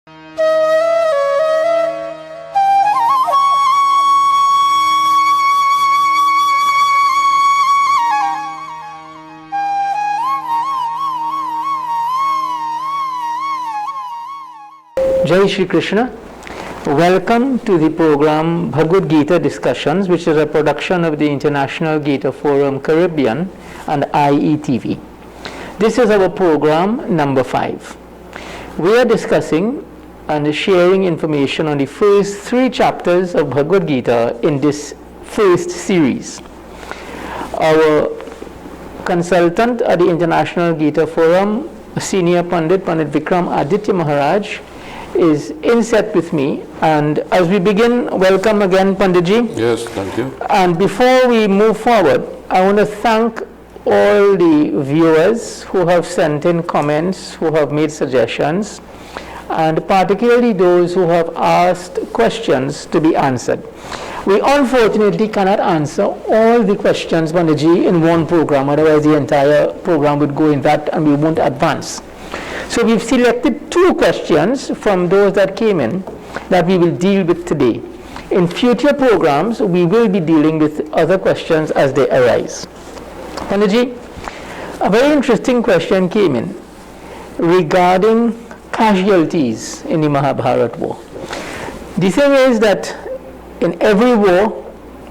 Jai Shri Krishna. Welcome to the program Bhagavad Gita Discussions, which is a production of the International Gita Forum Caribbean and IETV. This is our program number 5. We are discussing and sharing information on the first 3 chapters of Bhagavad Gita in this first series. Our consultant at the International Gita Forum, Senior Pandit Vickramaditya Maharaj, is in set with me, and as we begin, welcome again, Panditji. Yes, thank you. And before we move forward, I want to thank all the viewers who have sent in comments, who have made suggestions, and particularly those who have asked questions to be answered. We unfortunately cannot answer all the questions, Panditji, in one program, otherwise the entire program would go in that and we won't advance. So we've selected 2 questions from those that came in that we will deal with today. In future programs, we will be dealing with other questions as they arise. Panditji, a very interesting question came in regarding casualties in the Mahabharata war. The thing is that in every war,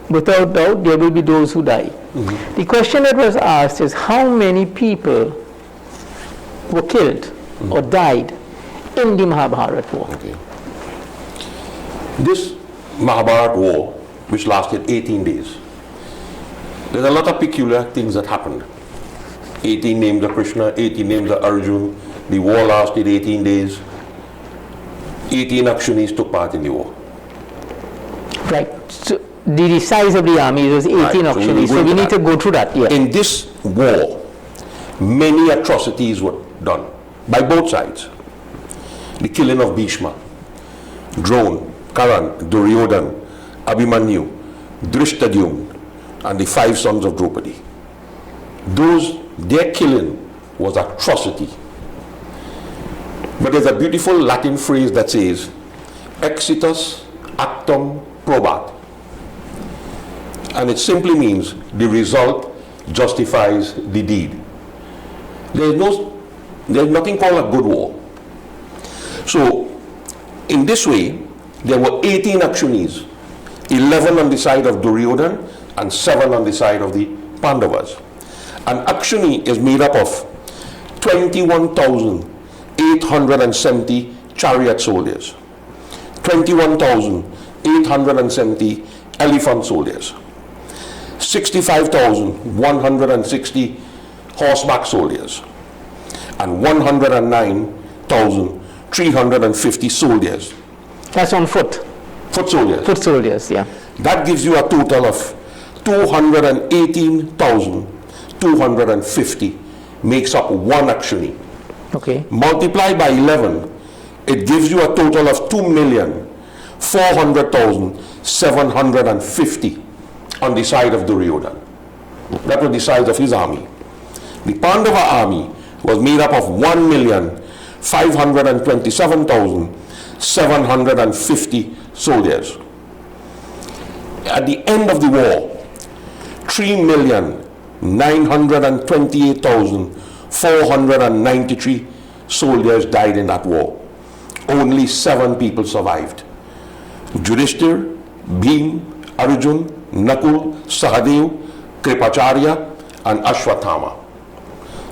without doubt, there will be those who die. Mm-hmm. The question that was asked is how many people were killed or died in the Mahabharata war. Okay. This Mahabharata war, which lasted 18 days, there's a lot of peculiar things that happened. 18 names of Krishna, 18 names of Arjuna. The war lasted 18 days. 18 Akshanis took part in the war. Right. So the size of the army was 18 Akshanis. So we need to go through that. Yeah. In this war, many atrocities were done by both sides. The killing of Bhishma, Drona, Karan, Duryodhan, Abhimanyu, Drishtadyumna, and the 5 sons of Draupadi. Their killing was atrocity. But there's a beautiful Latin phrase that says, exitus actum probat. And it simply means the result justifies the deed. There's nothing called a good war. So, in this way, there were 18 Akshanis, 11 on the side of Duryodhan and 7 on the side of the Pandavas. An Akshani is made up of 21,870 chariot soldiers, 21,870 elephant soldiers, 65,160 horseback soldiers, and 109,350 soldiers. That's on foot. Foot soldiers. Foot soldiers, yeah. That gives you a total of 218,250 makes up 1 Akshani. Okay. Multiply by 11, it gives you a total of 2,400,750 on the side of Duryodhan. That was the size of his army. The Pandava army was made up of 1,527,750 soldiers. At the end of the war, 3,928,493 soldiers died in that war. Only 7 people survived. Yudhishthir, Bhim, Arjun, Nakul, Sahadev, Kripacharya, and Ashwatthama.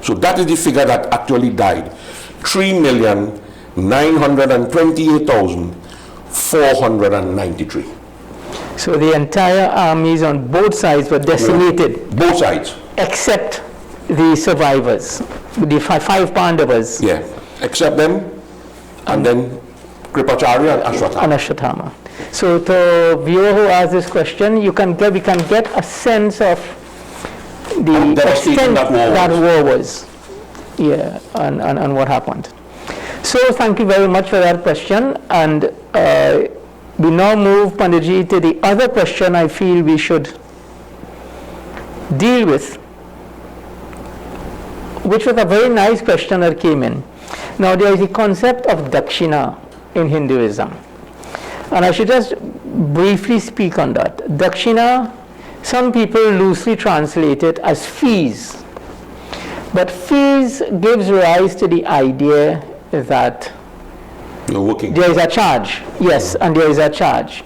So that is the figure that actually died. 3,928,493. So the entire armies on both sides were decimated. Yeah. Both sides. Except the survivors, the 5 Pandavas. Yeah, except them, and then Kripacharya and Ashwatthama. And Ashwatthama. So the viewer who asked this question, we can get a sense of the extent that war was. Yeah, and what happened. So thank you very much for that question, and we now move, Panditji, to the other question I feel we should deal with, which was a very nice question that came in. Now there is the concept of dakshina in Hinduism. And I should just briefly speak on that. Dakshina, some people loosely translate it as fees. But fees gives rise to the idea that You're working. there is a charge. Yes, and there is a charge.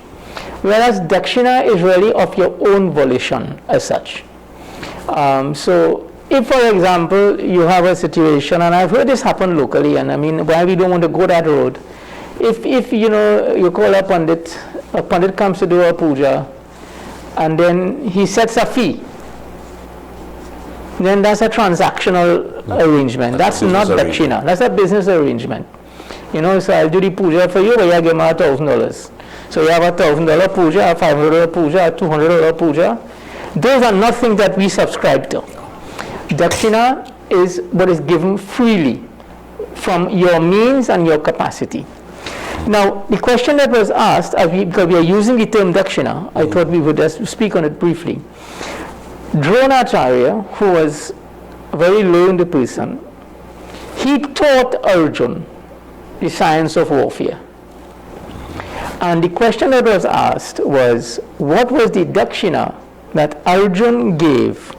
Whereas dakshina is really of your own volition as such. So if, for example, you have a situation, and I've heard this happen locally, and I mean, why we don't want to go that road. If you know, you call a pandit comes to do a puja, and then he sets a fee, then that's a transactional arrangement. That's not dakshina. That's a business arrangement. You know, so I'll do the puja for you, but you give me $1,000. So you have $1,000 puja, a $500 puja, a $200 puja. Those are not things that we subscribe to. Dakshina is what is given freely from your means and your capacity. Now, the question that was asked, because we are using the term dakshina, I thought we would just speak on it briefly. Dronacharya, who was a very learned person, he taught Arjuna the science of warfare. And the question that was asked was, what was the dakshina that Arjuna gave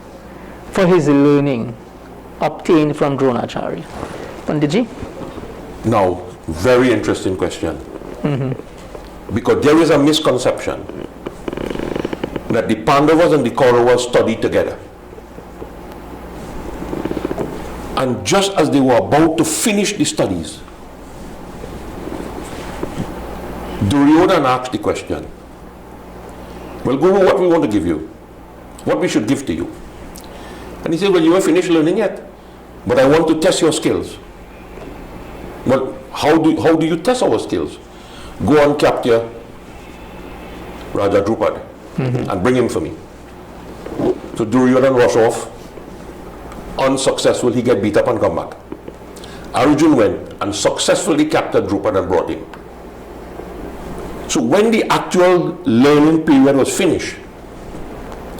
for his learning obtained from Dronacharya? Panditji? Now, very interesting question. Because there is a misconception that the Pandavas and the Kauravas studied together. And just as they were about to finish the studies, Duryodhana asked the question, well, Guru, what we want to give you? What we should give to you? And he said, well, you haven't finished learning yet, but I want to test your skills. Well, how do you test our skills? Go and capture Raja Drupad and bring him for me. So Duryodhana rush off, unsuccessful, he get beat up and come back. Arjuna went and successfully captured Drupad and brought him. So when the actual learning period was finished,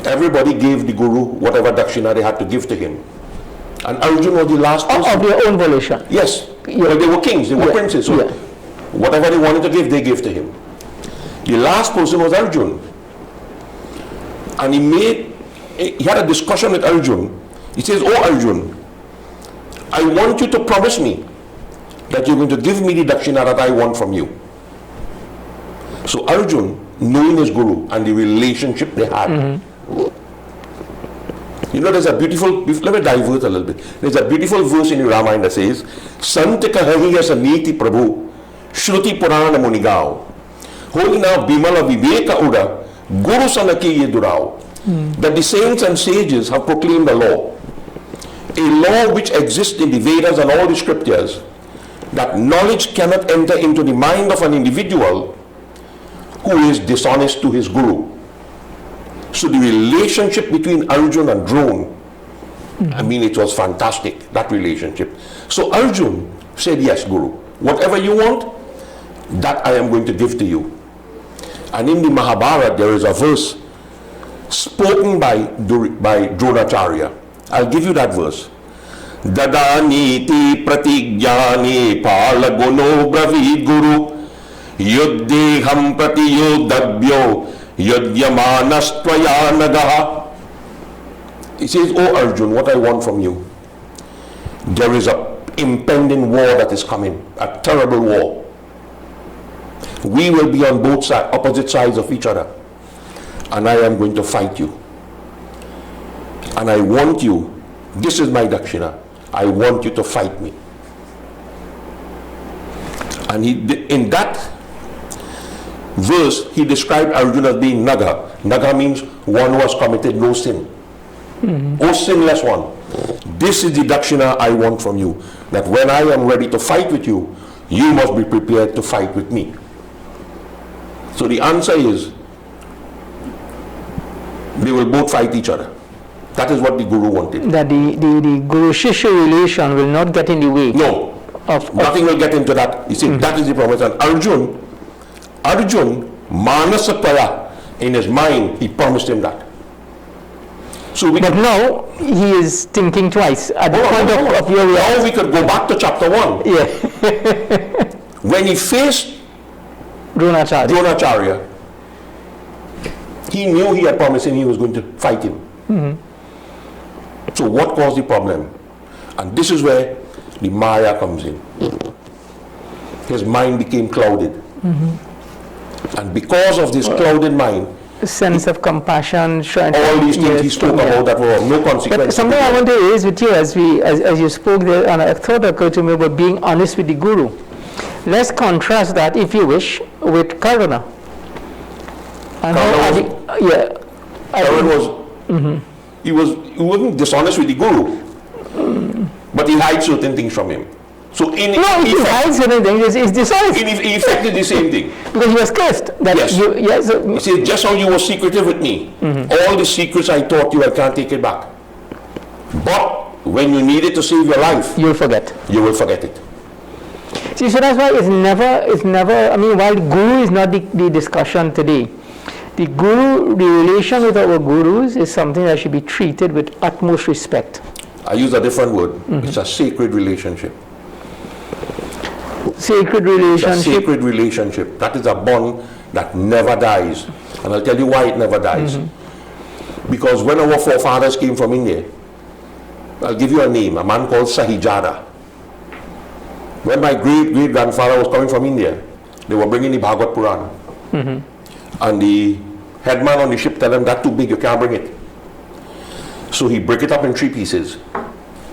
everybody gave the Guru whatever dakshina they had to give to him. And Arjuna was the last person. Of their own volition. Yes. Well, they were kings, they were princes. So whatever they wanted to give, they gave to him. The last person was Arjuna. And he had a discussion with Arjuna. He says, oh Arjuna, I want you to promise me that you're going to give me the dakshina that I want from you. So Arjuna, knowing his Guru and the relationship they had, you know, there's a beautiful, let me divert a little bit. There's a beautiful verse in the Ramayana that says, Sant kahahi saniti prabhu, shruti purana munigao, holy now bimala viveka uda, guru sanaki yedurao. That the saints and sages have proclaimed a law which exists in the Vedas and all the scriptures, that knowledge cannot enter into the mind of an individual who is dishonest to his Guru. So the relationship between Arjuna and Drona, I mean, it was fantastic, that relationship. So Arjuna said, yes, Guru, whatever you want, that I am going to give to you. And in the Mahabharata, there is a verse spoken by Dronacharya. I'll give you that verse. Dadaniti pratigyani palaguno bravid guru yuddhiham pratiyodabhyo yudhyamanastvaya nagaha. He says, oh Arjuna, what I want from you, there is a impending war that is coming, a terrible war. We will be on both sides, opposite sides of each other, and I am going to fight you. And I want you, this is my dakshina, I want you to fight me. And in that verse, he described Arjuna as being Naga. Naga means one who has committed no sin. Oh sinless one. This is the dakshina I want from you, that when I am ready to fight with you, you must be prepared to fight with me. So the answer is, they will both fight each other. That is what the Guru wanted. That the Guru-Shishya relation will not get in the way. No, nothing will get into that. You see, that is the promise. And Arjuna, Manasapaya, in his mind, he promised him that. So but now he is thinking twice. At the point of your now we could go back to chapter 1. Yeah. When he faced Dronacharya. Dronacharya, he knew he had promised him he was going to fight him. So what caused the problem? And this is where the Maya comes in. His mind became clouded. And because of this clouded mind, sense of compassion, all these things he spoke about that were of no consequence. But something I want to raise with you as you spoke there, and a thought occurred to me about being honest with the Guru. Let's contrast that, if you wish, with Karna. And he wasn't dishonest with the Guru, but he hides certain things from him. So he hides certain things. It's dishonest. He effect did the same thing. Because he was cursed. That yes. He said, just how you were secretive with me, all the secrets I taught you, I can't take it back. But when you need it to save your life, you'll forget. You will forget it. See, so that's why it's never, I mean, while Guru is not the discussion today, the relation with our Gurus is something that should be treated with utmost respect. I use a different word. It's a sacred relationship. Sacred relationship. It's a sacred relationship. That is a bond that never dies. And I'll tell you why it never dies. Because when our forefathers came from India, I'll give you a name, a man called Sahijada. When my great-great-grandfather was coming from India, they were bringing the Bhagavad Puran. And the headman on the ship told him, that's too big, you can't bring it. So he broke it up in 3 pieces.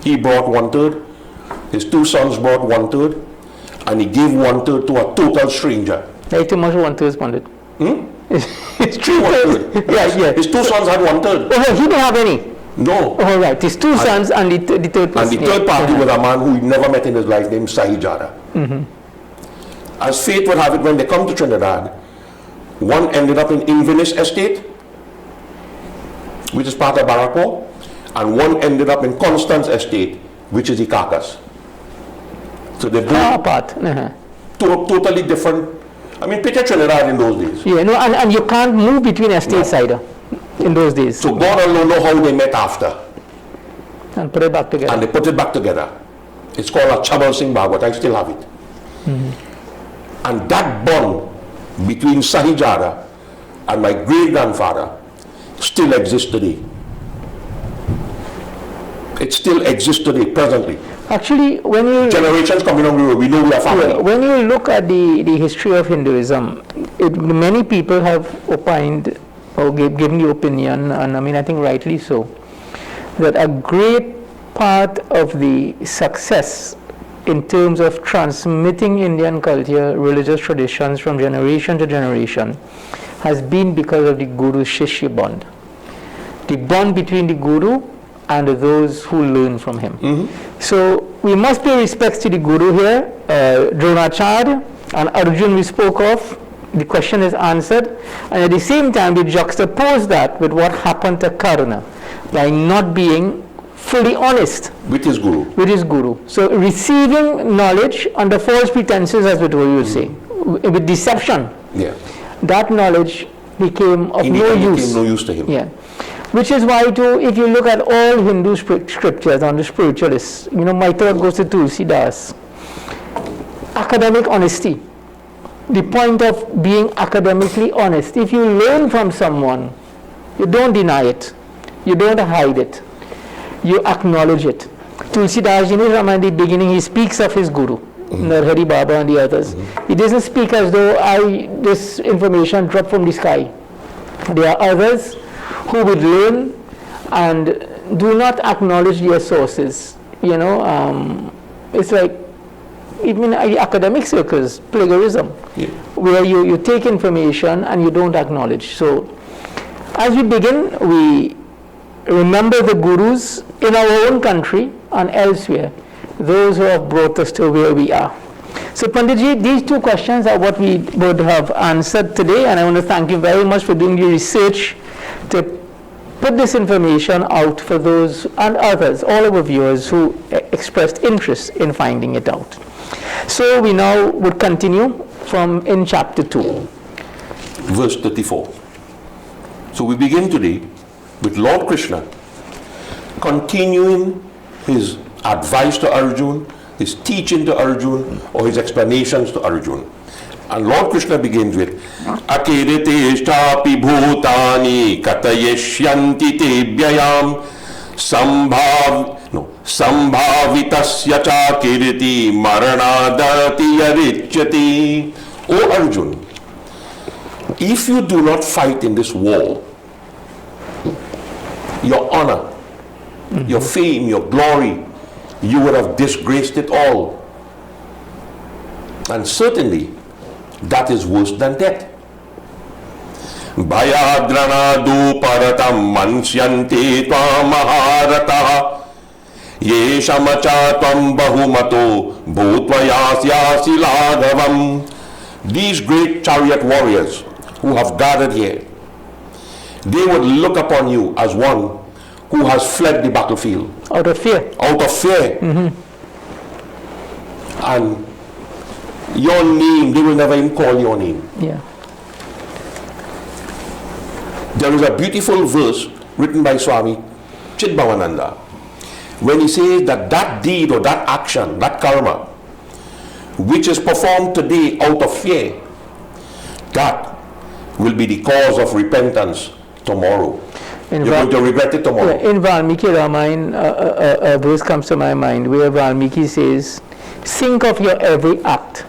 He brought 1/3, his 2 sons brought 1/3, and he gave 1/3 to a total stranger. Like too much 1/3 is bonded. It's true. 1/3. Yeah. His 2 sons had 1/3. Oh, he didn't have any. No. Oh, right. His 2 sons and the third person. And the third party was a man who he never met in his life named Sahijada. As fate would have it, when they come to Trinidad, one ended up in Inverness Estate, which is part of Barraco, and one ended up in Constance Estate, which is the Carcass. So they're both apart. Totally different. I mean, picture Trinidad in those days. Yeah, no, and you can't move between estates either in those days. So God alone knows how they met after. And put it back together. And they put it back together. It's called a Chabal Singh Bhagwat. I still have it. And that bond between Sahijada and my great-grandfather still exists today. It still exists today, presently. Actually, when you... Generations coming on the road, we know we are family. When you look at the history of Hinduism, many people have opined or given the opinion, and I mean, I think rightly so, that a great part of the success in terms of transmitting Indian culture, religious traditions from generation to generation has been because of the Guru-Shishya bond. The bond between the Guru and those who learn from him. So we must pay respects to the Guru here. Dronacharya and Arjun we spoke of, the question is answered, and at the same time we juxtapose that with what happened to Karna by not being fully honest with his Guru. So receiving knowledge under false pretenses, as we will say, with deception, that knowledge became of no use to him. Yeah. Which is why too, if you look at all Hindu scriptures on the spiritualists, my thought goes to Tulsidas. Academic honesty. The point of being academically honest. If you learn from someone, you don't deny it. You don't hide it. You acknowledge it. Tulsidas, in the beginning, he speaks of his Guru, Narhari Baba and the others. He doesn't speak as though this information dropped from the sky. There are others who would learn and do not acknowledge their sources. It's like, even in the academic circles, plagiarism, where you take information and you don't acknowledge. So, as we begin, we remember the Gurus in our own country and elsewhere, those who have brought us to where we are. So Panditji, these 2 questions are what we would have answered today, and I want to thank you very much for doing the research to put this information out for those and others, all our viewers who expressed interest in finding it out. So we now would continue from in chapter 2. Verse 34. So we begin today with Lord Krishna continuing his advice to Arjun, his teaching to Arjun, or his explanations to Arjun. And Lord Krishna begins with Akiriteshtapi bhutani katayeshyanti tebhyayam sambhavitasya cha kiriti maranadati yarichyati. O Arjun, if you do not fight in this war, your honor, your fame, your glory, you would have disgraced it all. And certainly, that is worse than death. Bhayadranadu paratam mansyante tvam maharataha yeshamacha tvam bahumato bhutvayasya laghavam. These great chariot warriors who have gathered here, they would look upon you as one who has fled the battlefield. Out of fear. Out of fear. And your name, they will never even call your name. Yeah. There is a beautiful verse written by Swami Chidbhavananda when he says that that deed or that action, that karma, which is performed today out of fear, that will be the cause of repentance tomorrow. You're going to regret it tomorrow. In Valmiki Ramayana, a verse comes to my mind where Valmiki says, think of your every act.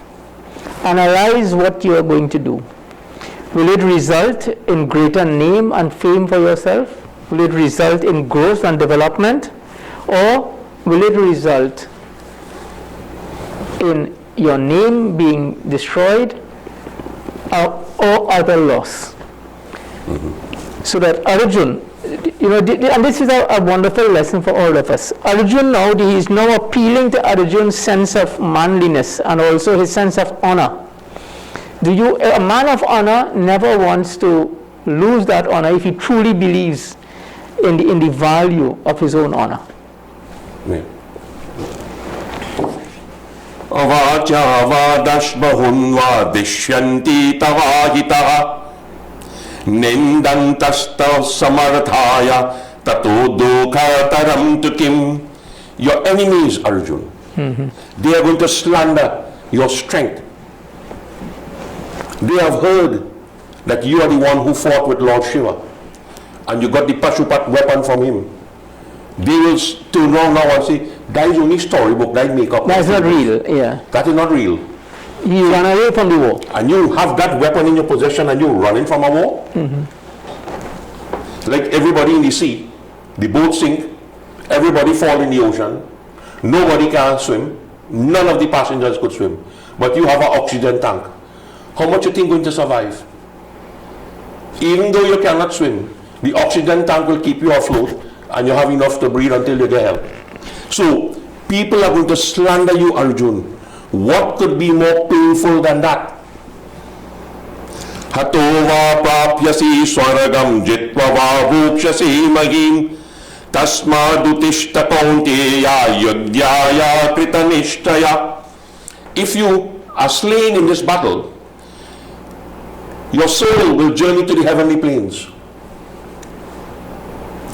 Analyze what you are going to do. Will it result in greater name and fame for yourself? Will it result in growth and development? Or will it result in your name being destroyed or other loss? So that Arjun, and this is a wonderful lesson for all of us. Arjun now, he is now appealing to Arjun's sense of manliness and also his sense of honor. A man of honor never wants to lose that honor if he truly believes in the value of his own honor. Avacha vadashbahunva dishyanti tavahitaha Nindantastav samarthaya tato dukhataram tukim. Your enemies, Arjun, they are going to slander your strength. They have heard that you are the one who fought with Lord Shiva and you got the Pashupat weapon from him. They will turn around now and say, that is only storybook, that is make-up. That's not real, yeah. That is not real. You run away from the war. And you have that weapon in your possession and you're running from a war? Like everybody in the sea, the boat sink, everybody fall in the ocean, nobody can swim, none of the passengers could swim, but you have an oxygen tank. How much you think going to survive? Even though you cannot swim, the oxygen tank will keep you afloat and you have enough to breathe until you get help. So people are going to slander you, Arjun. What could be more painful than that? Hatova prapyasi swaragam jitva vabhukshasi mahim tasmadutishta kaunteya yudhyaya kritanishtaya. If you are slain in this battle, your soul will journey to the heavenly planes.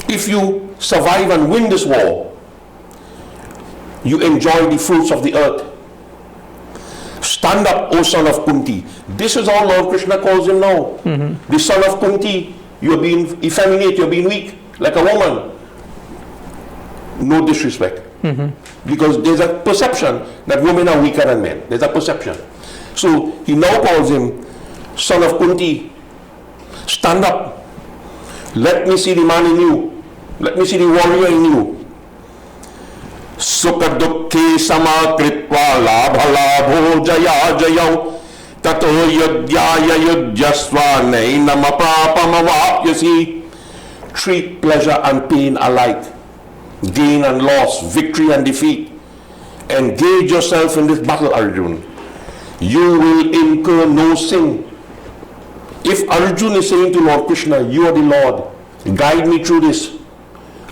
If you survive and win this war, you enjoy the fruits of the earth. Stand up, O son of Kunti. This is how Lord Krishna calls him now. The son of Kunti, you are being effeminate, you are being weak, like a woman. No disrespect. Because there's a perception that women are weaker than men. There's a perception. So he now calls him son of Kunti. Stand up. Let me see the man in you. Let me see the warrior in you. Sukha dukkhe samakritva labha labho jaya jayau tato yudhyaya yudhyasva nainam aprapamavapyasi. Treat pleasure and pain alike, gain and loss, victory and defeat. Engage yourself in this battle, Arjun. You will incur no sin. If Arjun is saying to Lord Krishna, you are the Lord, guide me through this,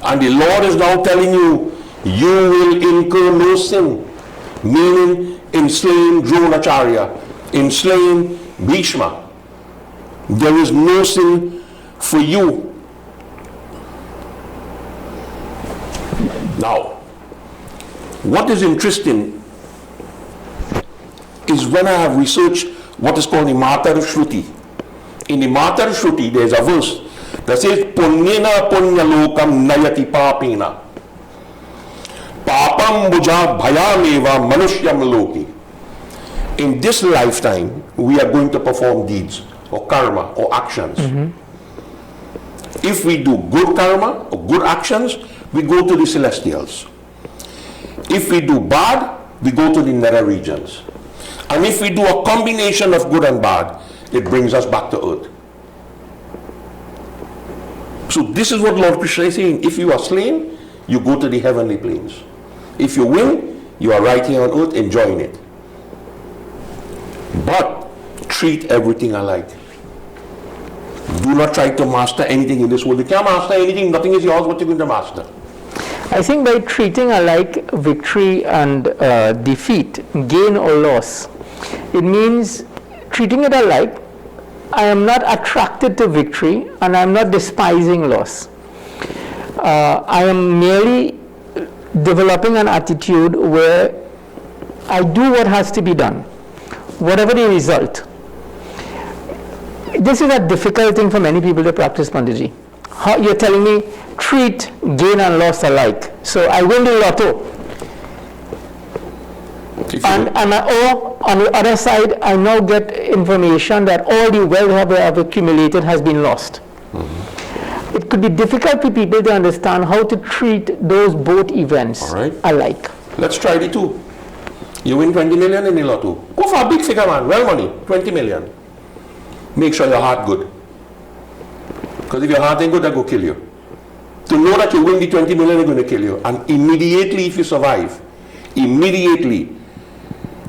and the Lord is now telling you, you will incur no sin, meaning in slaying Dronacharya, in slaying Bhishma, there is no sin for you. Now, what is interesting is when I have researched what is called the Matar Shruti. In the Matar Shruti, there is a verse that says, Punyena punyalokam nayati papena. Papam buja bhayameva manushyam loki. In this lifetime, we are going to perform deeds or karma or actions. If we do good karma or good actions, we go to the celestials. If we do bad, we go to the nether regions. And if we do a combination of good and bad, it brings us back to earth. So this is what Lord Krishna is saying. If you are slain, you go to the heavenly planes. If you win, you are right here on earth enjoying it. But treat everything alike. Do not try to master anything in this world. You can't master anything. Nothing is yours. What you're going to master? I think by treating alike victory and defeat, gain or loss, it means treating it alike. I am not attracted to victory and I am not despising loss. I am merely developing an attitude where I do what has to be done, whatever the result. This is a difficult thing for many people to practice, Panditji. You're telling me treat gain and loss alike. So I win the lotto. And on the other side, I now get information that all the wealth I have accumulated has been lost. It could be difficult for people to understand how to treat those both events alike. Let's try the two. You win 20 million in the lotto. Go for a big figure, man. Well money, 20 million. Make sure your heart good. Because if your heart ain't good, they'll go kill you. To know that you win the 20 million, they're going to kill you. And immediately, if you survive, immediately,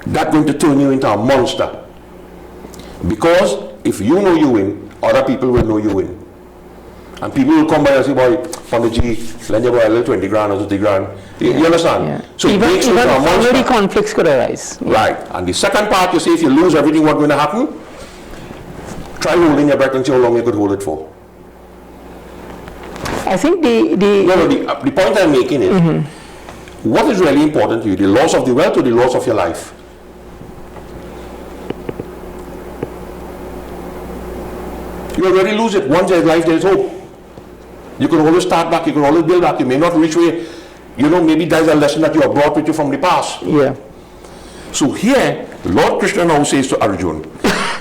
that's going to turn you into a monster. Because if you know you win, other people will know you win. And people will come by and say, boy, Panditji, lend your boy a little 20 grand or 30 grand. You understand? Yeah. So even family conflicts could arise. Right. And the second part, you say, if you lose everything, what's going to happen? Try holding your breath and see how long you could hold it for. I think the point I'm making is, what is really important to you, the loss of the wealth or the loss of your life? You already lose it. Once there's life, there's hope. You can always start back, you can always build back. You may not reach where, maybe there's a lesson that you have brought with you from the past. Yeah. So here, Lord Krishna now says to Arjuna,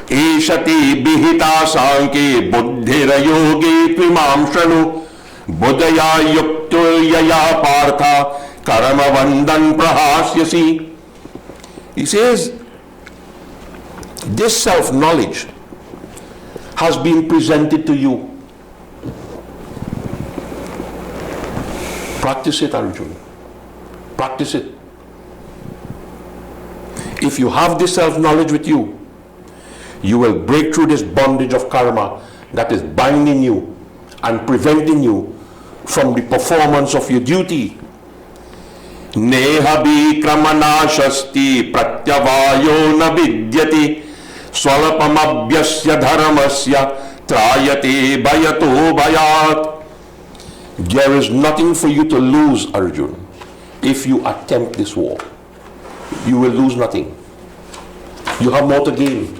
Eshati bihita sanke buddhira yogi tvimam shranu buddhaya yuktul yaya partha karama vandan prahasyasi. He says, this self-knowledge has been presented to you. Practice it, Arjuna. Practice it. If you have this self-knowledge with you, you will break through this bondage of karma that is binding you and preventing you from the performance of your duty. Neha Vickramanashasti pratyavayo na vidyati swalapamabhyasya dharmasya trayate bhayato bhayat. There is nothing for you to lose, Arjuna. If you attempt this war, you will lose nothing. You have more to gain.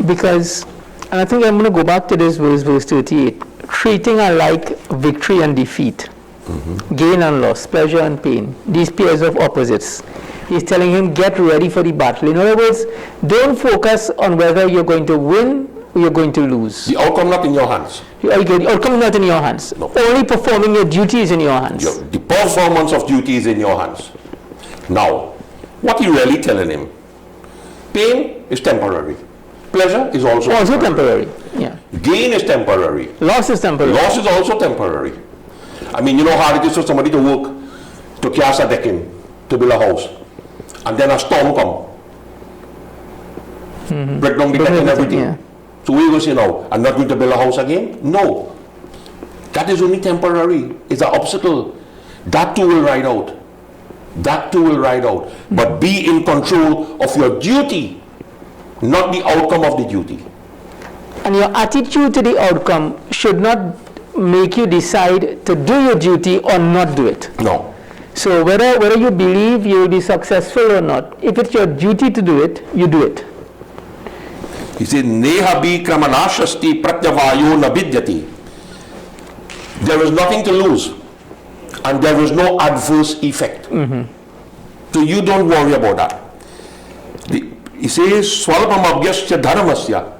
Because, and I think I'm going to go back to this verse 38, treating alike victory and defeat, gain and loss, pleasure and pain, these pairs of opposites. He's telling him, get ready for the battle. In other words, don't focus on whether you're going to win or you're going to lose. The outcome not in your hands. The outcome not in your hands. No. Only performing your duty is in your hands. The performance of duty is in your hands. Now, what are you really telling him? Pain is temporary. Pleasure is also temporary. Yeah. Gain is temporary. Loss is temporary. Loss is also temporary. I mean, you know how hard it is for somebody to work, to cast a decking, to build a house, and then a storm come. Break down the deck and everything. Yeah. So what are you going to say now? I'm not going to build a house again? No. That is only temporary. It's an obstacle. That too will ride out. That too will ride out. But be in control of your duty, not the outcome of the duty. And your attitude to the outcome should not make you decide to do your duty or not do it. No. So whether you believe you will be successful or not, if it's your duty to do it, you do it. He said, Neha Vickramanashasti pratyavayo nabidyati. There is nothing to lose, and there is no adverse effect. So you don't worry about that. He says, Swalpamabhyasya dharmasya.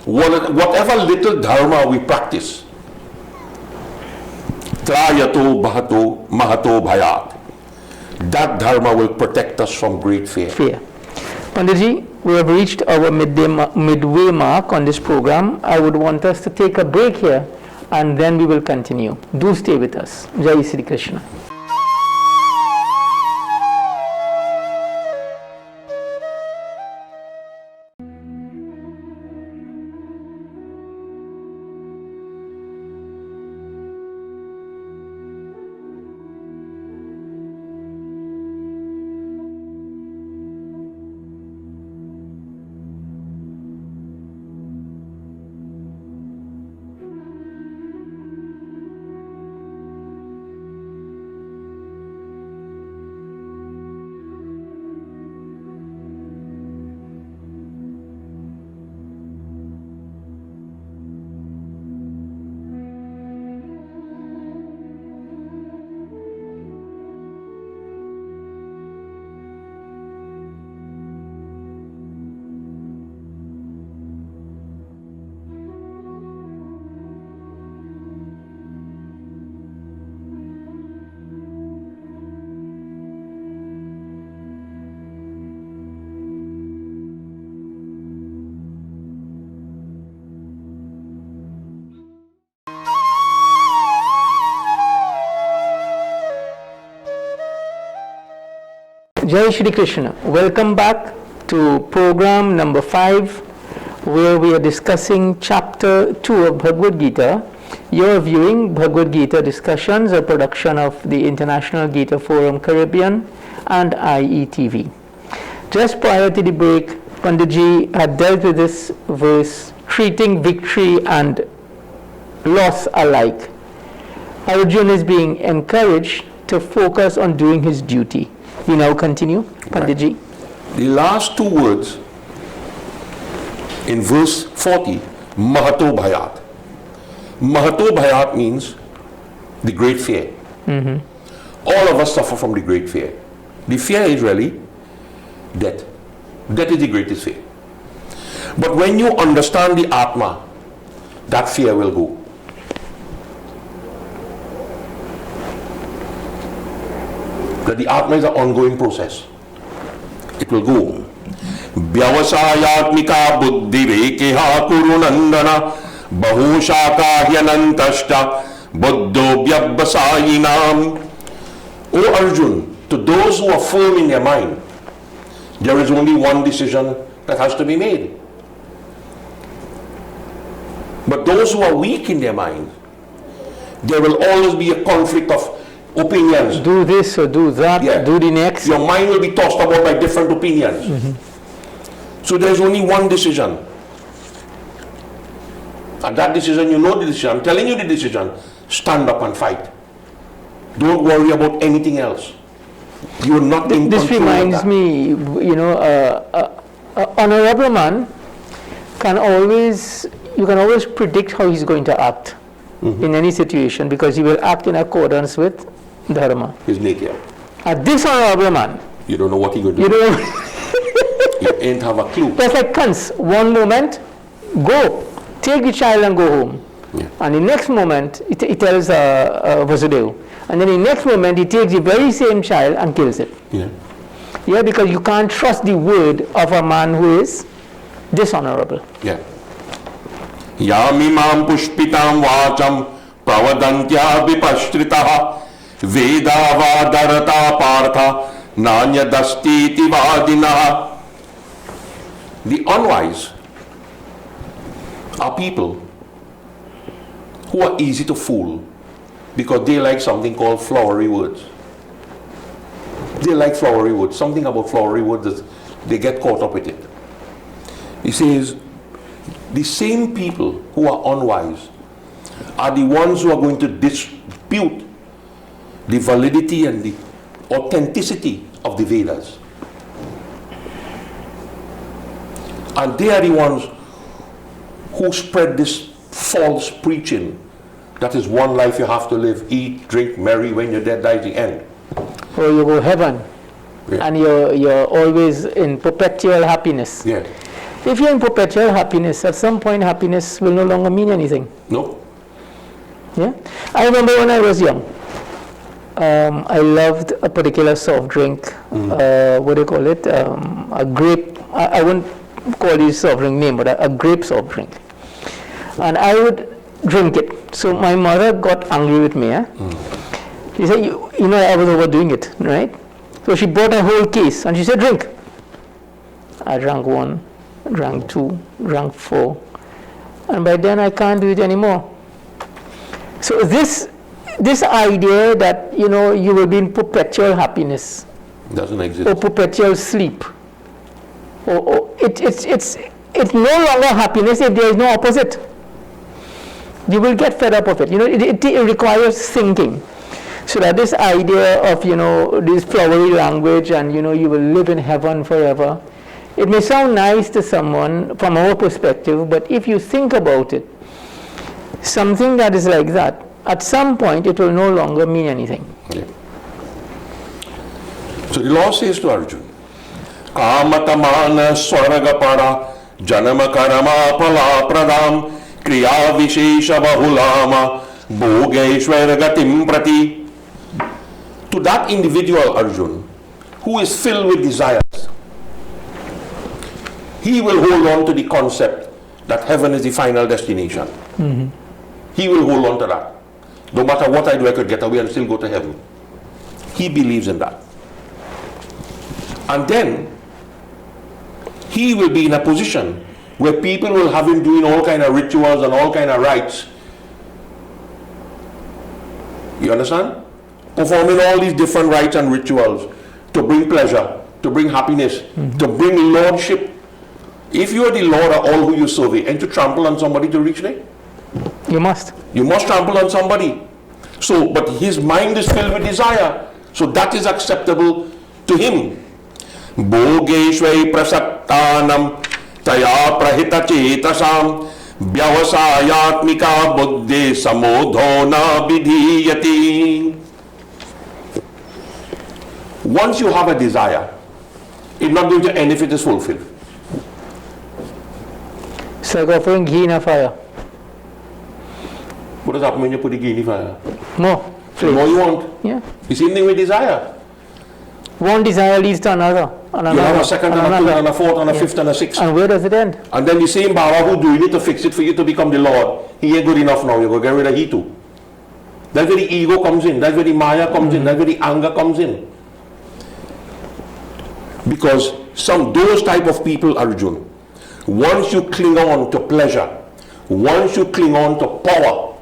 Whatever little dharma we practice, trayato bhato mahato bhayat. That dharma will protect us from great fear. Panditji, we have reached our midway mark on this program. I would want us to take a break here and then we will continue. Do stay with us. Jai Shri Krishna. Jai Shri Krishna. Welcome back to program number 5, where we are discussing chapter 2 of Bhagavad Gita. You are viewing Bhagavad Gita Discussions, a production of the International Gita Forum Caribbean and IETV. Just prior to the break, Panditji had dealt with this verse, treating victory and loss alike. Arjuna is being encouraged to focus on doing his duty. We now continue, Panditji. Right. The last 2 words in verse 40, Mahato Bhayat. Mahato Bhayat means the great fear. All of us suffer from the great fear. The fear is really death. Death is the greatest fear. But when you understand the Atma, that fear will go. That the Atma is an ongoing process. It will go. Vyavasayatmika buddhi vekeha kurunandana bahushaka hyanantashta buddho vyavasayinam. O Arjun, to those who are firm in their mind, there is only one decision that has to be made. But those who are weak in their mind, there will always be a conflict of opinions. Do this or do that, do the next. Your mind will be tossed about by different opinions. So there's only one decision. And that decision, you know the decision. I'm telling you the decision. Stand up and fight. Don't worry about anything else. You're not in This control reminds of that. me, you know, an honorable man can always, you can always predict how he's going to act in any situation, because he will act in accordance with dharma. His nature. A dishonorable man, You don't know what he's going to you do. know, You ain't have a clue. just like Kans, one moment, go, take the child and go home. Yeah. And the next moment, he tells Vasudeva. And then the next moment, he takes the very same child and kills it. Yeah. Yeah, because you can't trust the word of a man who is dishonorable. Yeah. Yamimam pushpitam vacham pravadantya vipashritaha vedavadarata partha nanyadastiti vadinaha. The unwise are people who are easy to fool because they like something called flowery words. They like flowery words. Something about flowery words, they get caught up with it. He says, the same people who are unwise are the ones who are going to dispute the validity and the authenticity of the Vedas. And they are the ones who spread this false preaching that is one life you have to live, eat, drink, marry, when you're dead, die the end. Or you go heaven, and you're always in perpetual happiness. Yeah. If you're in perpetual happiness, at some point happiness will no longer mean anything. No. Yeah. I remember when I was young, I loved a particular soft drink. What do you call it? A grape. I wouldn't call it soft drink name, but a grape soft drink. And I would drink it. So my mother got angry with me. She said, you know, I was overdoing it, right? So she bought a whole case and she said, drink. I drank 1, drank 2, drank 4. And by then I can't do it anymore. So this idea that, you know, you will be in perpetual happiness Doesn't exist. or perpetual sleep, it's no longer happiness if there is no opposite. You will get fed up of it. You know, it requires thinking. So that this idea of, you know, this flowery language and, you know, you will live in heaven forever, it may sound nice to someone from our perspective, but if you think about it, something that is like that, at some point it will no longer mean anything. Yeah. So the Lord says to Arjuna, Kamatamana Swaragapara Janama Karama Pala Pradam Kriya Vishesha Bahulama Bhogeshwara Gatim Prati. To that individual, Arjuna, who is filled with desires, he will hold on to the concept that heaven is the final destination. He will hold on to that. No matter what I do, I could get away and still go to heaven. He believes in that. And then he will be in a position where people will have him doing all kind of rituals and all kind of rites. You understand? Performing all these different rites and rituals to bring pleasure, to bring happiness, to bring lordship. If you are the Lord of all who you serve, and to trample on somebody to reach there? You must. You must trample on somebody. So, but his mind is filled with desire. So that is acceptable to him. Bhogeshwai prasattanam taya prahita chetasam vyavasayatmika buddhi samodhona vidhiyati. Once you have a desire, it's not going to end if it is fulfilled. It's like offering ghee in a fire. What does that mean when you put the ghee in the fire? More The flavor. more you want. Yeah. The same thing with desire. One desire leads to another, and You another, have a second and a third and a fourth and a fifth and a sixth. And where does it end? And then the same Baba who doing it to fix it for you to become the Lord, he ain't good enough now, you go get rid of he too. That's where the ego comes in, that's where the Maya comes in, that's where the anger comes in. Because those type of people, Arjuna, once you cling on to pleasure, once you cling on to power,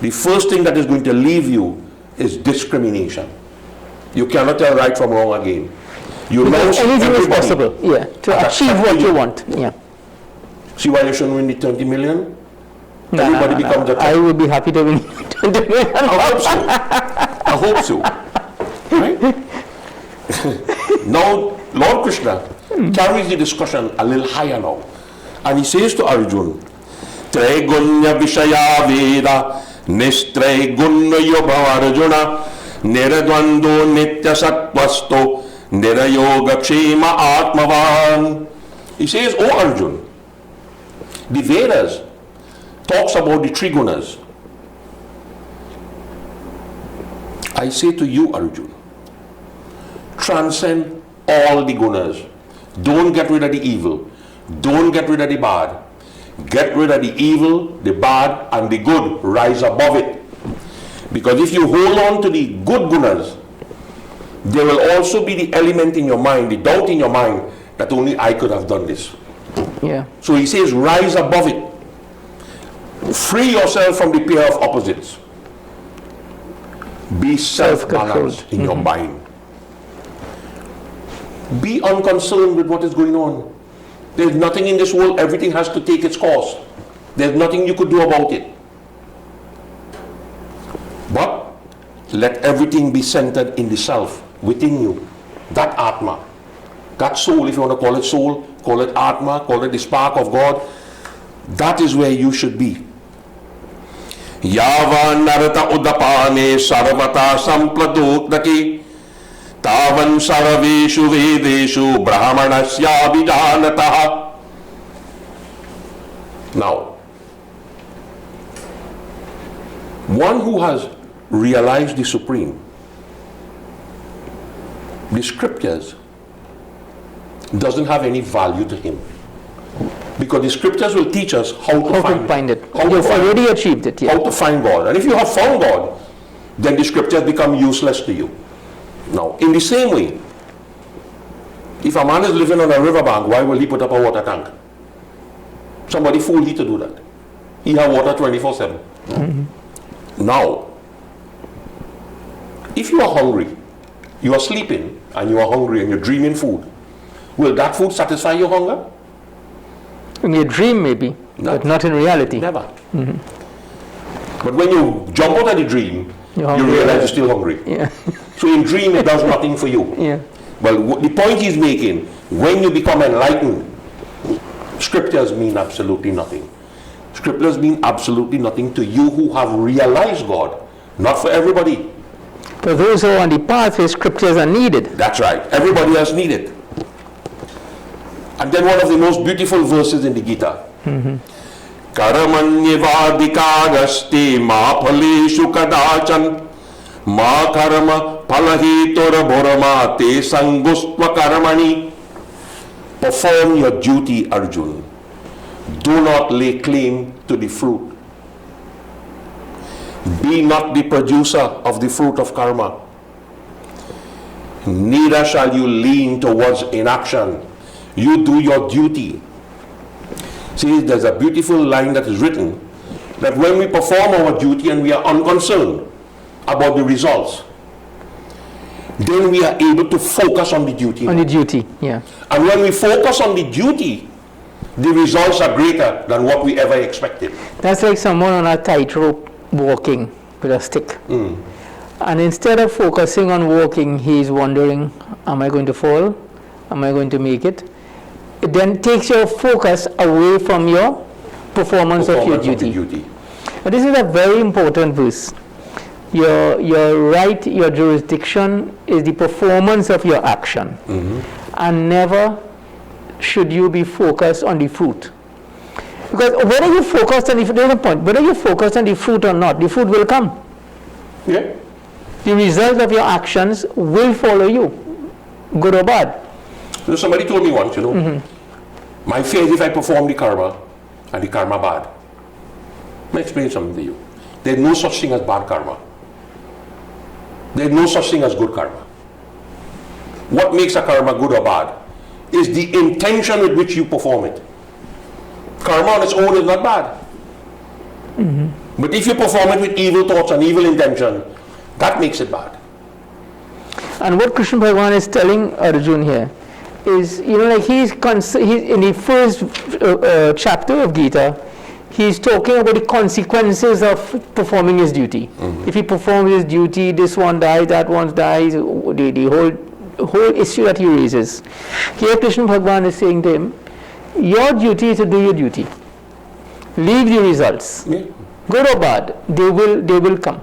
the first thing that is going to leave you is discrimination. You cannot tell right from wrong again. You know Anything is everybody. possible, yeah, to achieve what you want. Yeah. See why you shouldn't win the 20 million? Everybody becomes a I would be happy to win 20 million. I hope so. I hope so. Right? Now, Lord Krishna carries the discussion a little higher now. And he says to Arjuna, Tregunya Vishaya Veda Nistregunya Yoga Arjuna Niradvando Nitya Sattvasto Nirayoga Kshema Atmavan. He says, O Arjuna, the Vedas talks about the three gunas. I say to you, Arjuna, transcend all the gunas. Don't get rid of the evil. Don't get rid of the bad. Get rid of the evil, the bad, and the good. Rise above it. Because if you hold on to the good gunas, there will also be the element in your mind, the doubt in your mind, that only I could have done this. Yeah. So he says, rise above it. Free yourself from the pair of opposites. Be self-balanced in your mind. Be unconcerned with what is going on. There's nothing in this world, everything has to take its course. There's nothing you could do about it. But let everything be centered in the self, within you. That Atma, that soul, if you want to call it soul, call it Atma, call it the spark of God. That is where you should be. Yava narata udapane sarvata sampladotaki tavan sarveshu vedeshu brahmanasya vijanataha. Now, one who has realized the Supreme, the scriptures doesn't have any value to him. Because the scriptures will teach us how to find it. You've already achieved it. Yeah. How to find God. And if you have found God, then the scriptures become useless to you. Now, in the same way, if a man is living on a riverbank, why will he put up a water tank? Somebody fooled him to do that. He has water 24/7. Now, if you are hungry, you are sleeping, and you are hungry, and you're dreaming food, will that food satisfy your hunger? In your dream, maybe, but not in reality. Never. But when you jump out of the dream, you realize you're still hungry. Yeah. So in dream, it does nothing for you. Yeah. Well, the point he's making, when you become enlightened, scriptures mean absolutely nothing. Scriptures mean absolutely nothing to you who have realized God, not for everybody. For those who are on the pathway, scriptures are needed. That's right. Everybody else needs it. And then one of the most beautiful verses in the Gita. Karamanyevadikagasti ma phaleshu kadachan ma karma phalahetora bhorama te sangustva karmani. Perform your duty, Arjun. Do not lay claim to the fruit. Be not the producer of the fruit of karma. Neither shall you lean towards inaction. You do your duty. See, there's a beautiful line that is written that when we perform our duty and we are unconcerned about the results, then we are able to focus on the duty. On the duty, yeah. And when we focus on the duty, the results are greater than what we ever expected. That's like someone on a tightrope walking with a stick. And instead of focusing on walking, he's wondering, am I going to fall? Am I going to make it? It then takes your focus away from your performance of your duty. But this is a very important verse. Your right, your jurisdiction is the performance of your action. And never should you be focused on the fruit. Because whether you focused on the fruit, there's a point, whether you focused on the fruit or not, the fruit will come. Yeah. The result of your actions will follow you, good or bad. You know, somebody told me once, my fear is if I perform the karma and the karma bad. Let me explain something to you. There's no such thing as bad karma. There's no such thing as good karma. What makes a karma good or bad is the intention with which you perform it. Karma on its own is not bad. But if you perform it with evil thoughts and evil intention, that makes it bad. And what Krishna Bhagavan is telling Arjun here is, like he's in the first chapter of Gita, he's talking about the consequences of performing his duty. If he performs his duty, this one dies, that one dies, the whole issue that he raises. Here Krishna Bhagavan is saying to him, your duty is to do your duty. Leave the results. Good or bad, they will come.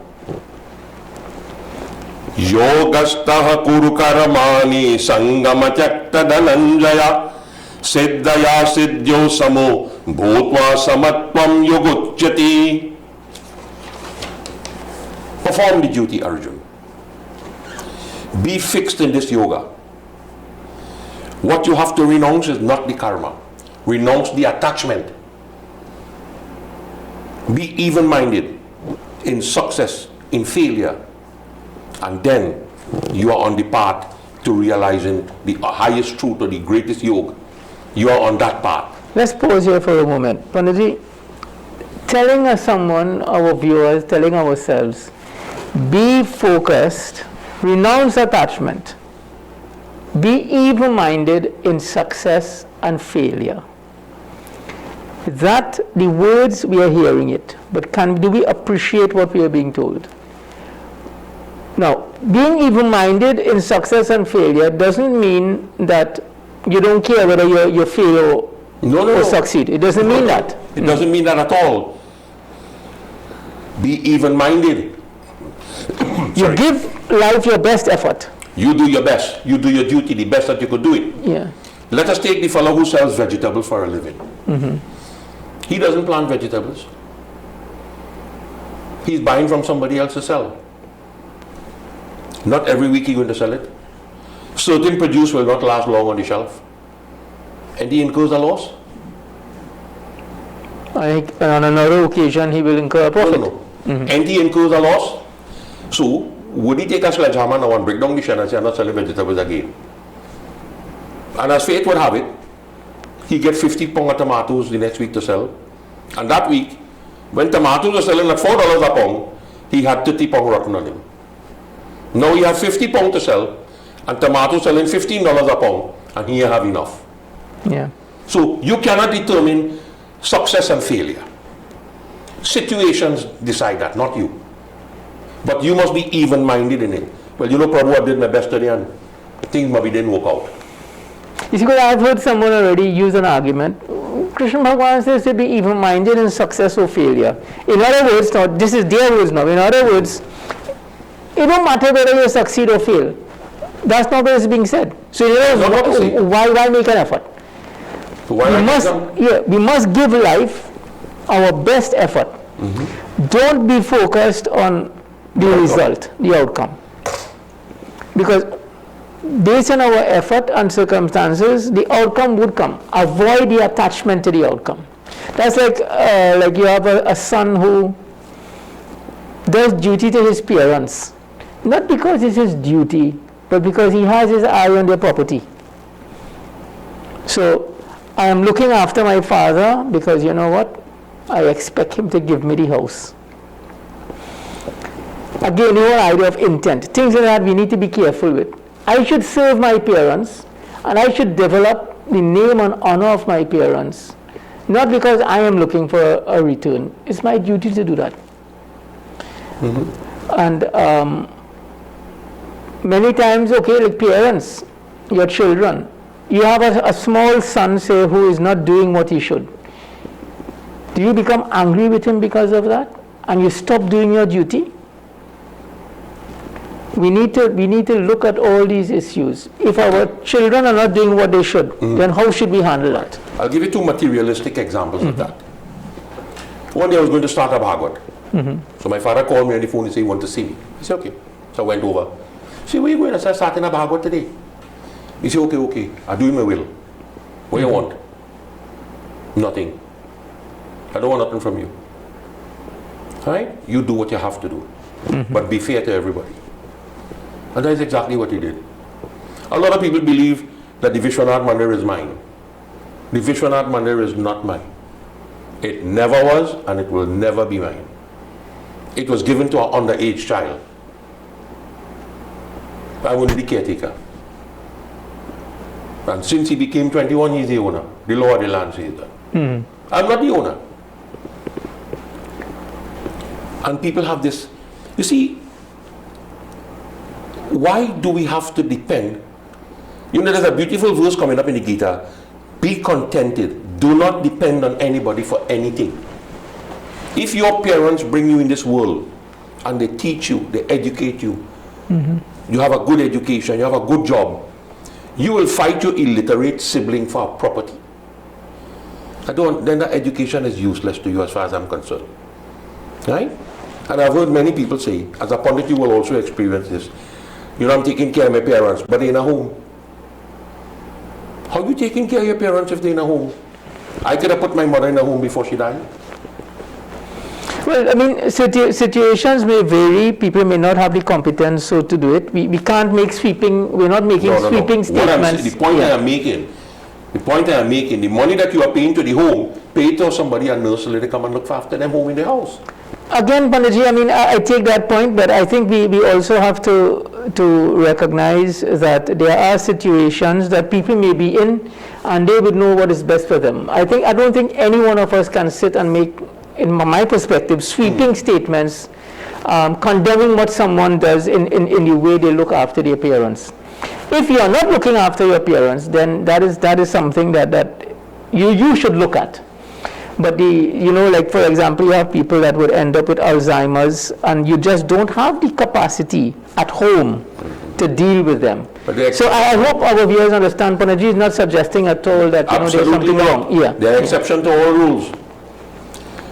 Yogastah kuru karamani sangama chakta dhananjaya siddhaya siddhyo samo bhutva samatvam yoguchyati. Perform the duty, Arjun. Be fixed in this yoga. What you have to renounce is not the karma. Renounce the attachment. Be even-minded in success, in failure. And then you are on the path to realizing the highest truth or the greatest yoga. You are on that path. Let's pause here for a moment. Panditji, telling someone, our viewers, telling ourselves, be focused, renounce attachment, be even-minded in success and failure. That, the words, we are hearing it, but do we appreciate what we are being told? Now, being even-minded in success and failure doesn't mean that you don't care whether you fail No. or succeed. It doesn't mean that. It doesn't mean that at all. Be even-minded. You give life your best effort. You do your best. You do your duty, the best that you could do it. Yeah. Let us take the fellow who sells vegetables for a living. He doesn't plant vegetables. He's buying from somebody else to sell. Not every week he's going to sell it. Certain produce will not last long on the shelf. And he incurs a loss. I think on another occasion he will incur a profit. No. And he incurs a loss. So, would he take a sledgehammer now and break down the shed and say, I'm not selling vegetables again? And as fate would have it, he get 50 pounds of tomatoes the next week to sell. And that week, when tomatoes were selling at $4 a pound, he had 30 pounds rotten on him. Now he has 50 pounds to sell, and tomatoes selling $15 a pound, and he have enough. Yeah. So you cannot determine success and failure. Situations decide that, not you. But you must be even-minded in it. Well, you know, Prabhu, I did my best today, and things maybe didn't work out. You see, because I've heard someone already use an argument. Krishna Bhagavan says to be even-minded in success or failure. In other words, now, this is their words now. In other words, it don't matter whether you succeed or fail. That's not what is being said. So you know, why make an effort? So why we must give life our best effort. Don't be focused on the result, the outcome. Because based on our effort and circumstances, the outcome would come. Avoid the attachment to the outcome. That's like you have a son who does duty to his parents. Not because it's his duty, but because he has his eye on their property. So, I am looking after my father because you know what? I expect him to give me the house. Again, the whole idea of intent. Things like that we need to be careful with. I should serve my parents, and I should develop the name and honor of my parents. Not because I am looking for a return. It's my duty to do that. And many times, okay, like parents, your children, you have a small son, say, who is not doing what he should. Do you become angry with him because of that? And you stop doing your duty? We need to look at all these issues. If our children are not doing what they should, then how should we handle that? I'll give you two materialistic examples of that. One day I was going to start a Bhagavad. So my father called me on the phone and said, he wanted to see me. I said, okay. So I went over. He said, where are you going? I said, starting a Bhagavad today. He said, okay. I'll do my will. What do you want? Nothing. I don't want nothing from you. All right? You do what you have to do. But be fair to everybody. And that is exactly what he did. A lot of people believe that the Vishwanath Mandir is mine. The Vishwanath Mandir is not mine. It never was, and it will never be mine. It was given to an underage child. I'm only the caretaker. And since he became 21, he's the owner. The law of the land says that. I'm not the owner. And people have this, you see, why do we have to depend? You know, there's a beautiful verse coming up in the Gita. Be contented. Do not depend on anybody for anything. If your parents bring you in this world and they teach you, they educate you, you have a good education, you have a good job, you will fight your illiterate sibling for property. Then that education is useless to you as far as I'm concerned. Right? And I've heard many people say, as a pundit you will also experience this, you know, I'm taking care of my parents, but they're in a home. How are you taking care of your parents if they're in a home? I could have put my mother in a home before she died. Well, I mean, situations may vary. People may not have the competence so to do it. We can't make sweeping, we're not making sweeping statements. The point I am making, the money that you are paying to the home, pay it to somebody and nursery to come and look after them home in the house. Again, Panditji, I mean, I take that point, but I think we also have to recognize that there are situations that people may be in and they would know what is best for them. I don't think any one of us can sit and make, in my perspective, sweeping statements condemning what someone does in the way they look after their parents. If you are not looking after your parents, then that is something that you should look at. But like for example, you have people that would end up with Alzheimer's and you just don't have the capacity at home to deal with them. So I hope our viewers understand. Panaji is not suggesting at all that there's something wrong. Yeah. There are exceptions to all rules.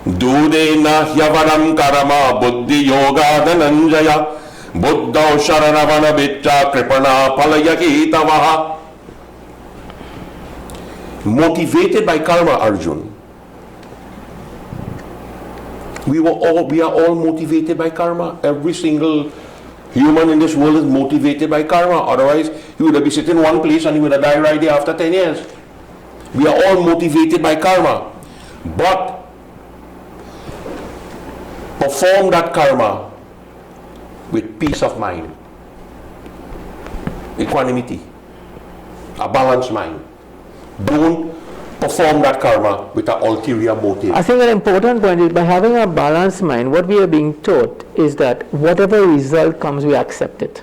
Dudena Hyavaram Karama Buddhi Yoga Dhananjaya Buddha Sharanavana Vicha Kripana Palayakitavaha. Motivated by karma, Arjun. We are all motivated by karma. Every single human in this world is motivated by karma. Otherwise, he would have been sitting in one place and he would have died right there after 10 years. We are all motivated by karma. But perform that karma with peace of mind, equanimity, a balanced mind. Don't perform that karma with an ulterior motive. I think an important point is by having a balanced mind, what we are being taught is that whatever result comes, we accept it.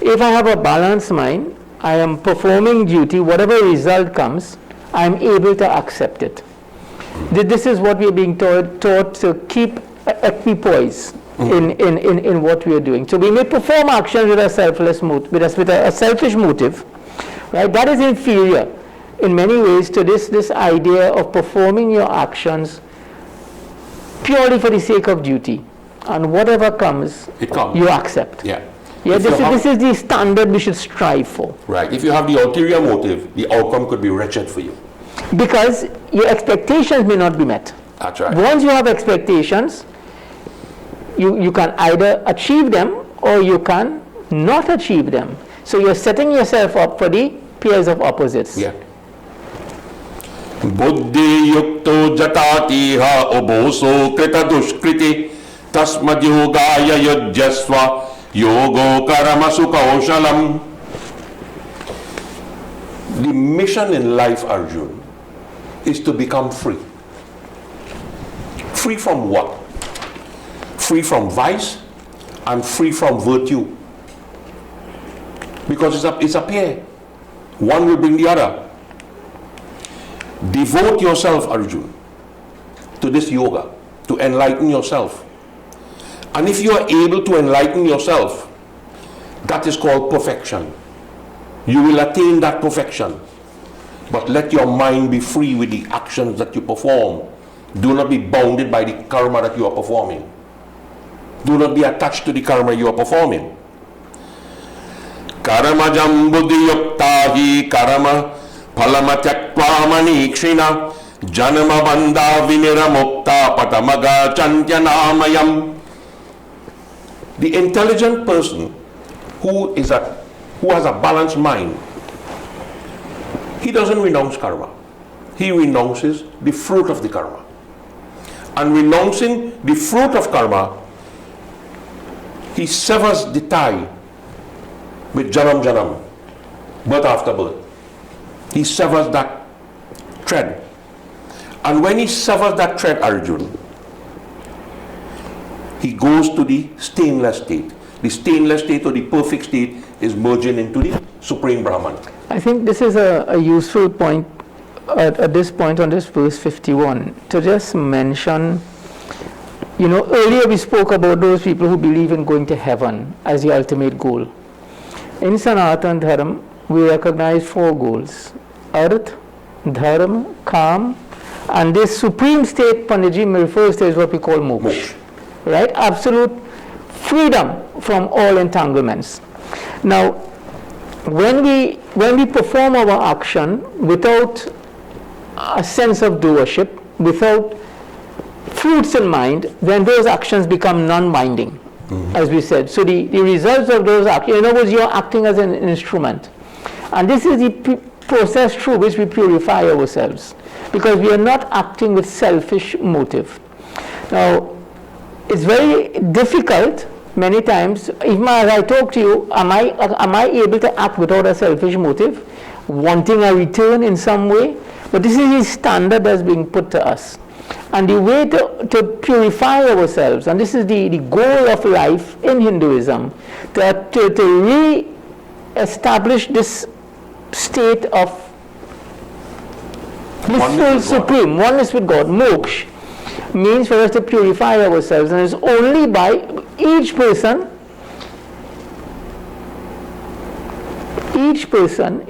If I have a balanced mind, I am performing duty, whatever result comes, I am able to accept it. This is what we are being taught to keep equipoise in what we are doing. So we may perform actions with a selfless motive, with a selfish motive, right? That is inferior in many ways to this idea of performing your actions purely for the sake of duty, and whatever comes, you accept. Yeah. This is the standard we should strive for. Right. If you have the ulterior motive, the outcome could be wretched for you. Because your expectations may not be met. That's right. Once you have expectations, you can either achieve them or you can not achieve them. So you're setting yourself up for the pairs of opposites. Yeah. Buddhi yukto jatatiha oboso krita dushkriti tasmad yogaya yujyasva yogo karamasu kaushalam. The mission in life, Arjun, is to become free. Free from what? Free from vice and free from virtue. Because it's a pair. One will bring the other. Devote yourself, Arjun, to this yoga, to enlighten yourself. And if you are able to enlighten yourself, that is called perfection. You will attain that perfection. But let your mind be free with the actions that you perform. Do not be bounded by the karma that you are performing. Do not be attached to the karma you are performing. Karma jambuddhi yuktahi karma phalamatyakva manikshina janama bandha viniramukta patamaga chantyanamayam. The intelligent person who has a balanced mind, he doesn't renounce karma. He renounces the fruit of the karma. And renouncing the fruit of karma, he severs the tie with janam janam, birth after birth. He severs that thread. And when he severs that thread, Arjun, he goes to the stainless state. The stainless state or the perfect state is merging into the Supreme Brahman. I think this is a useful point at this point on this verse 51 to just mention, earlier we spoke about those people who believe in going to heaven as the ultimate goal. In Sanatana Dharma, we recognize 4 goals: Arth, Dharma, Kam, and this supreme state Panditji refers to is what we call moksha. Right? Absolute freedom from all entanglements. Now, when we perform our action without a sense of doership, without fruits in mind, then those actions become non-binding, as we said. So the results of those actions, in other words, you're acting as an instrument. And this is the process through which we purify ourselves, because we are not acting with selfish motive. Now, it's very difficult many times, even as I talk to you, am I able to act without a selfish motive, wanting a return in some way? But this is the standard that's being put to us. And the way to purify ourselves, and this is the goal of life in Hinduism, to re-establish this state of blissful, supreme, oneness with God. Moksha means for us to purify ourselves, and it's only by each person,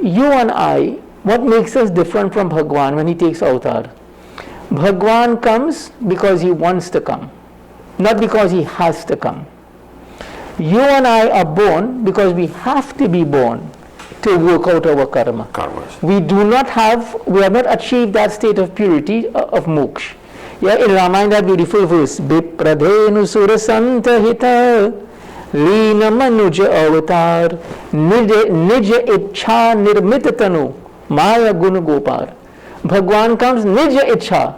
you and I, what makes us different from Bhagwan when he takes avatar. Bhagwan comes because he wants to come, not because he has to come. You and I are born because we have to be born to work out our karma. We have not achieved that state of purity of moksha. Yeah, in Ramayana, that beautiful verse, Vipradhenu surasanta hita Leena manuja avatar nija ichha nirmitatanu maya guna gopar. Bhagwan comes nija ichha,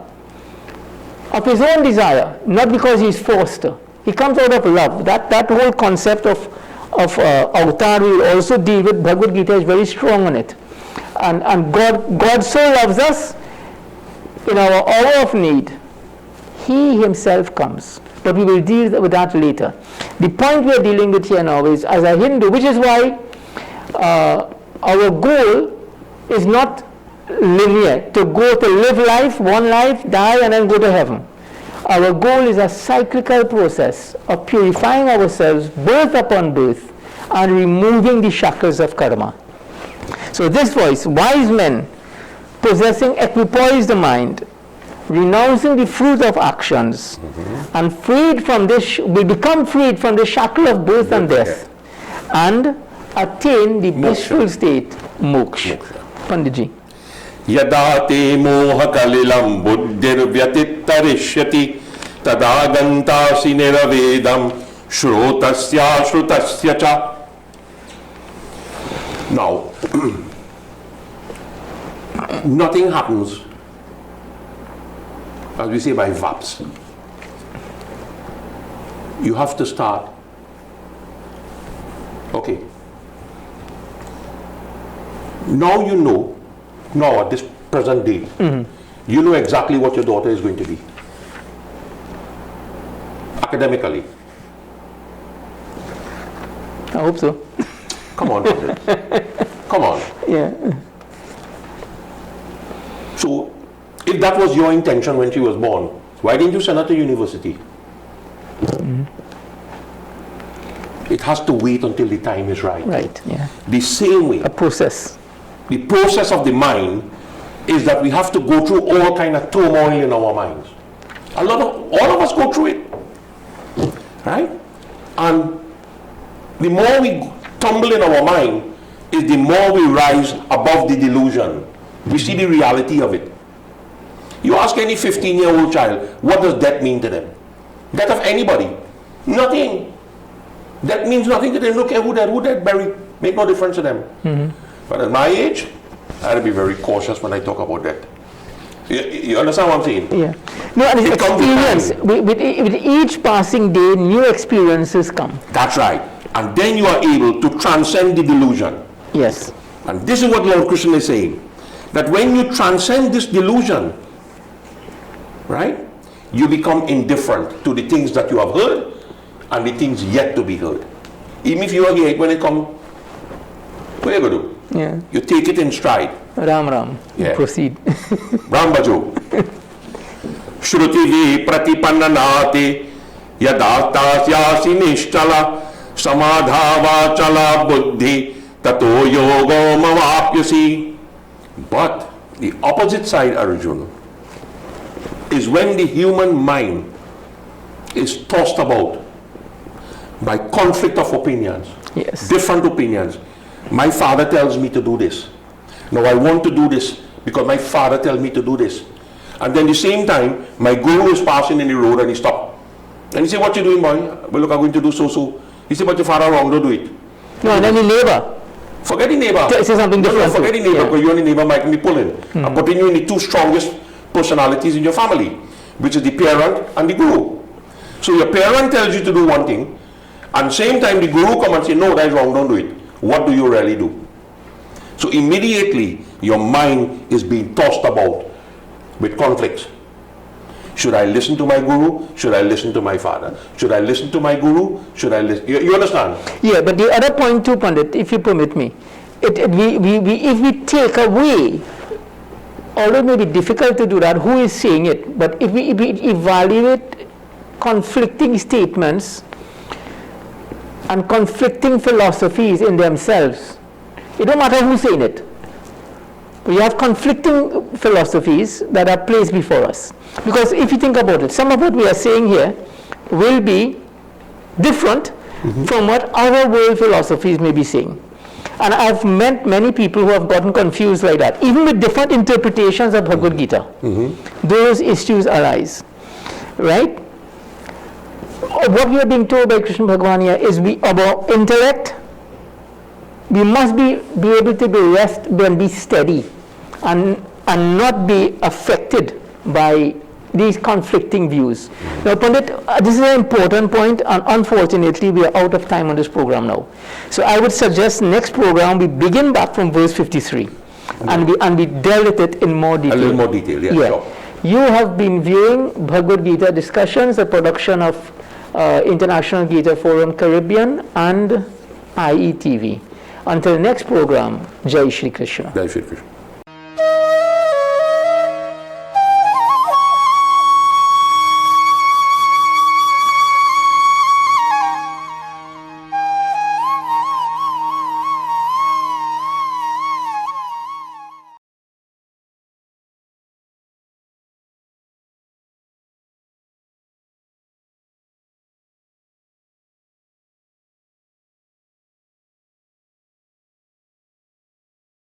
of his own desire, not because he is forced to. He comes out of love. That whole concept of avatar we will also deal with. Bhagavad Gita is very strong on it. And God so loves us, in our hour of need, he himself comes. But we will deal with that later. The point we are dealing with here now is, as a Hindu, which is why our goal is not linear, to live life, one life, die, and then go to heaven. Our goal is a cyclical process of purifying ourselves birth upon birth and removing the shackles of karma. So this voice, wise men possessing equipoised mind, renouncing the fruit of actions, and freed from this, will become freed from the shackle of birth and death, and attain the blissful state, moksha. Panditji. Yada te moha kalilam buddhir vyatittarishyati tadagantasi niravedam shrotasya shrutasya cha. Now, nothing happens, as we say, by vaps. You have to start. Okay. Now you know, now at this present day, you know exactly what your daughter is going to be. Academically. I hope so. Come on, come on. Yeah. So, if that was your intention when she was born, why didn't you send her to university? It has to wait until the time is right. Right, yeah. The same way. A process. The process of the mind is that we have to go through all kind of turmoil in our minds. All of us go through it. Right? And the more we tumble in our mind, is the more we rise above the delusion. We see the reality of it. You ask any 15-year-old child, what does death mean to them? Death of anybody? Nothing. That means nothing to them. Look at who dead, buried. Make no difference to them. But at my age, I have to be very cautious when I talk about that. You understand what I'm saying? Yeah. No, and it's experience. With each passing day, new experiences come. That's right. And then you are able to transcend the delusion. Yes. And this is what Lord Krishna is saying. That when you transcend this delusion, right, you become indifferent to the things that you have heard and the things yet to be heard. Even if you are here, when it comes, what are you going to do? Yeah. You take it in stride. Ram. Yeah. Proceed. Ram Bhajo. Shruti pratipannanati yadastasyasi nishtala samadhava chala buddhi tato yogo mavapyasi. But the opposite side, Arjuna, is when the human mind is tossed about by conflict of opinions, Yes. different opinions. My father tells me to do this. Now I want to do this because my father tells me to do this. And then the same time, my guru is passing in the road and he stops. And he said, what you doing, boy? Well, look, I'm going to do so. He said, but your father wrong, don't do it. No, and then the neighbor. Forget the neighbor. Say something different. No, forget the neighbor, because you and the neighbor might be pulling. I'm putting you in the two strongest personalities in your family, which is the parent and the guru. So your parent tells you to do one thing, and same time the guru comes and says, no, that is wrong, don't do it. What do you really do? So immediately your mind is being tossed about with conflicts. Should I listen to my guru? Should I listen to my father? Should I listen to my guru? Should I listen? You understand? Yeah, but the other point too, Pandit, if you permit me, if we take away although it may be difficult to do that, who is saying it? But if we evaluate conflicting statements and conflicting philosophies in themselves, it don't matter who's saying it. We have conflicting philosophies that are placed before us. Because if you think about it, some of what we are saying here will be different from what other world philosophies may be saying. And I've met many people who have gotten confused like that, even with different interpretations of Bhagavad Gita. Those issues arise, right? What we are being told by Krishna Bhagavan here is about intellect. We must be able to rest and be steady and not be affected by these conflicting views. Now, Pandit, this is an important point, and unfortunately, we are out of time on this program now. So I would suggest next program we begin back from verse 53, and we deal with it in more detail. A little more detail, yeah. Sure. You have been viewing Bhagavad Gita Discussions, a production of International Gita Forum Caribbean and IETV. Until next program, Jai Shri Krishna. Jai Shri Krishna.